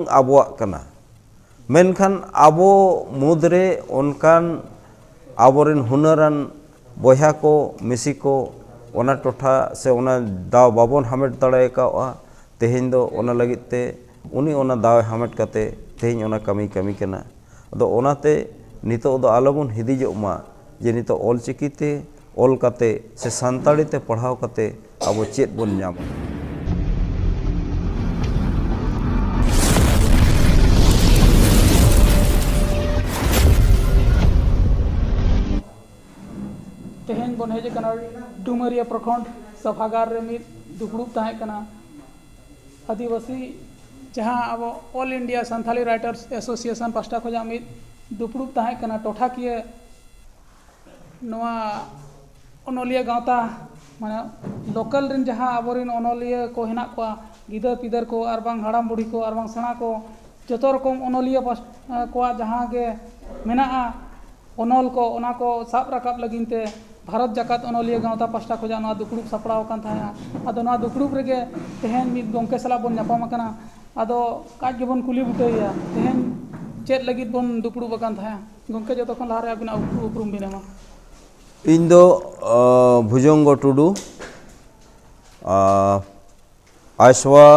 hunang abuak kana menkan abo mudre onkan aborin hunaran boyha ko misi ko ona टोठा से ona दाव बाबन हामेट दाड़े का तेहें दो ona लगित ते उनी ona दाव हामेट कते तेहें ona कमी कमी कना अदो ona ते नितो दो आलबुन हिदी जो मा जे नितो ऑल चिकी ते ऑल कते से संताड़ी ते पढ़ाव कते अब चेत बन नाम तेहेन बन हेजे कना डुमरिया प्रखंड सभागार रे मिद दुपड़ुब ताहे कना आदिवासी जहां अब all India Santhali writers association pasta खोजा मिद दुपड़ुब ताहे कना टोठाकिय नवा ओनोलिया गावता माने लोकल रिन जहां अबोरिन ओनोलिया को हेना को गिदर पिदर को और बांग हड़ाम बुढ़ी को और बांग सेना को जतो रकम ओनोलिया को जहां के मेना ओनोल को ओना को साब रकाब लगिनते भारत जाकात ओनोलिया गावता पास्टा खोजा नवा दुपड़ुब सपड़ाव कान थाया आदो नवा दुपड़ुब रेगे तेहेन मिद गोंके सला बन ᱧᱟᱯᱟᱢ आकना आदो काज गेबन कुली बुटैया तेहेन चेत लगित बन दुपड़ुब आकान थाया गोंके जतो खन लारे अबिना उपरुम बिनामा इन दो भुजंग टुडू आशवा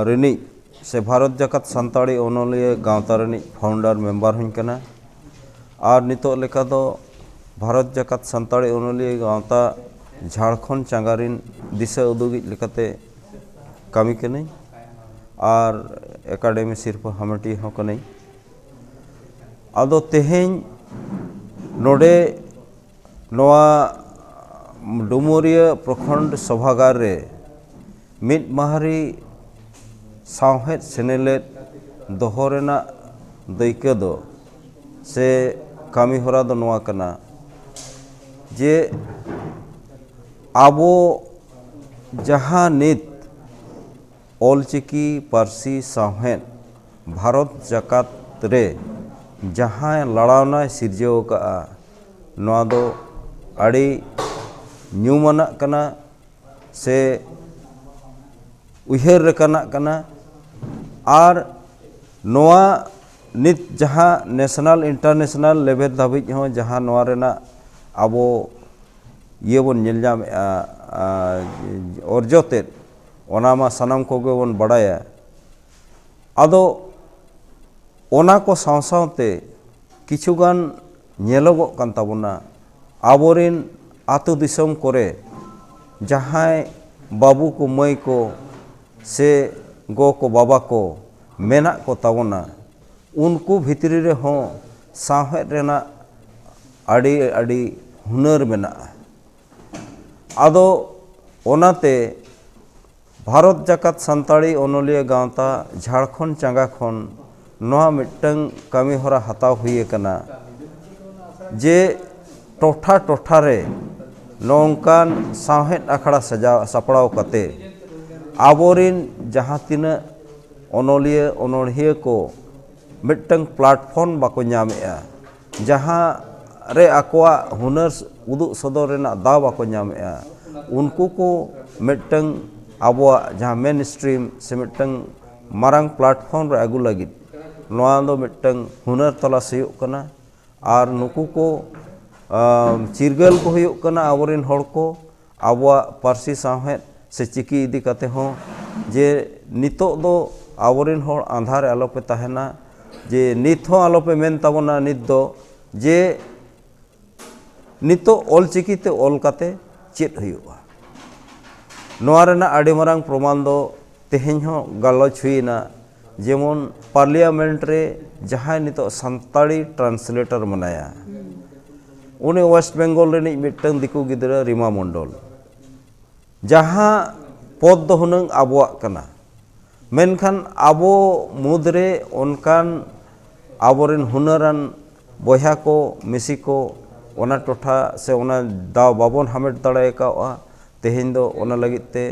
रिनी से भारत जाकात संताड़ी ओनोलिया गावता रिनी फाउंडर मेंबर हुई कना और नितो लेका दो भारत जाकात संताड़ी ओनोलिया गावता झारखंड चांगारिन दिशा उदुगिज लेकाते कामी कने और एकाडेमी सिरपा हामेटी हो कने आदो तेहें नोडे नवा डुमरिया प्रखंड सभागार रे मिद माहारी सावहेद सेनेलेद दोहरेना दैके दो से कामी होरा दो नवा कना जे आबो जहां नित ऑलचिकी पारसी सावहेद भारत जाकात रे जहां लड़ावना सिरजो का नवा दो अड़ी न्यूमना कना से उहर रकना कना और नवा नित जहां नेशनल इंटरनेशनल लेवल धाबिज हो जहां नवा रेना आबो ये बन नेलजाम अर्जोते ओनामा सनम कोगे बन बड़ाया आदो ओना को सावसावते किछुगान नेलोगोग कान ताबोना आबोरिन आतु दिसम कोरे जहां बाबू को मई को से गो को बाबा को मेना को ताबोना उनको भितरी रे हों साहेद रेना अड़ी अड़ी हुनर मेना आदो ओनाते भारत जाकात संताड़ी ओनोलिया गावता झारखंड चांगा खन नवा मिटंग कामी होरा हताव हुई कना जे टोठा टोठा रे नौकान साहेद अखड़ा सजा सपड़ाव कते आबोरिन जहां तीना ओनोलिया ओनोलिया को मिटंग प्लेटफॉर्म बाको ᱧᱟᱢᱮᱜᱼᱟ जहां रे आकोआ हुनर उदुग सदर रेना दाव बाको ᱧᱟᱢᱮᱜᱼᱟ उनको को मिटंग आबोआ जहां मेन स्ट्रीम से मिटंग मारंग प्लेटफॉर्म रे आगु लगित नवा दो मिटंग हुनर तला सयुग कना और नुकु को चिरगल को हुयुग कना आबोरिन हड़ को आबोआ पारसी साहेद से चिकी इदी कते हो जे नितो दो आबोरिन हड़ आंधार आलोपे तहना जे नित हो आलोपे मेन ताबोना नित दो जे नितो ऑल चिकी ते ऑल कते चेत हुयुगा नवा रेना आड़ी मारंग प्रमाण दो तेहें हो गालोच हुईना जेमन पार्लियामेंट रे जहां नितो संताड़ी ट्रांसलेटर मनाया उन्हें वेस्ट बेंगल रे मिटन दिकु गिदरा रिमा मंडल जहां पद दो हुनंग आबोआ कना मेनखान आबो मुद्रे उनकान आबोरिन हुनरान बोया को मिसी को ओना टोठा से ओना दाव बाबन हामेट दाड़े का तेहें दो ओना लगिते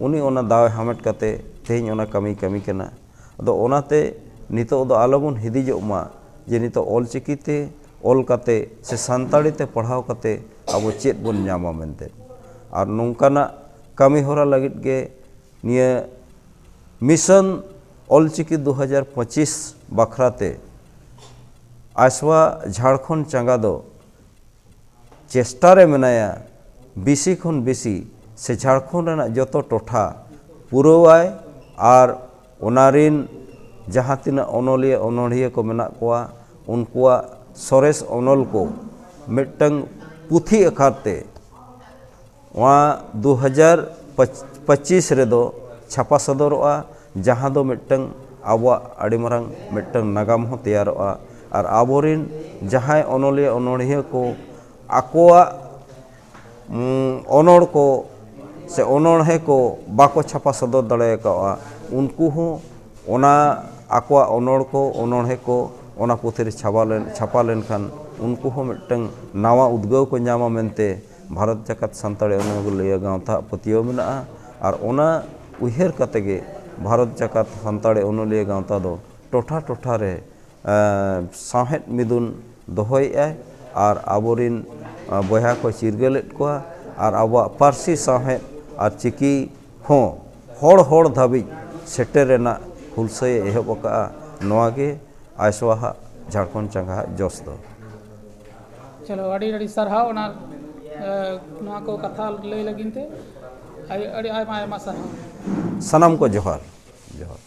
उनी ओना दाव हामेट कते तेहें ओना कमी कमी कना अदो ओनाते नितो दो आलबन हिदीजो मा जे नितो ऑल चिकीते ऑल कते से संताड़ी ते पढ़ाव कते अब चेत बन ᱧᱟᱢᱟ मेनते और नोंकाना कमी होरा लगित गे निये मिशन ऑलचिकी 2025 बखराते आसवा झारखंड चंगा दो चेष्टारे मेनाया बिसी खन बिसी से झारखंड रेना जतो टोठा पुरवाय और ओनारिन जहाँ तीना अनोलिया अनोढ़िया को मेना कोआ उनकुआ सोरेस अनोल को मिटंग पुथी अखारते वहाँ 2025 रेदो छापा सदरोआ जहाँ दो मिटंग आबवा अड़ी मारंग मिटंग नागाम हो तैयारोआ और आबोरिन जहाँ अनोलिया अनोढ़िया को आकोआ अनोड़ को से अनोढ़े को बाको छापा सदर दड़े का उनको हो ओना आकोआ अनोड़ को अनोढ़े को ओना पुथी छापा लेन खान उनको हो मिटंग नावा उद्गव को नामा मेनते भारत जाकात सानताड़ी अनोलिया गाँवता पतियो मेना और ओना उहेर कतेगे भारत जाकात सानताड़ी अनोलिया गाँवता दो टोठा टोठा रे साहेद मिदुन दोहय और आबोरिन बया को चिरगलेट को और अब पार्सी साहेद और चिकी हों होड़ धाबी सेटेरेना हुलसय एहबका नवागे आयसवा झारखंड चंगा जोश दो। चलो अड़ी अड़ी सरहाव ना को कथा लय लगिनते अड़ी आयमा आयमा सरहाव सनम को जोहार जोहार।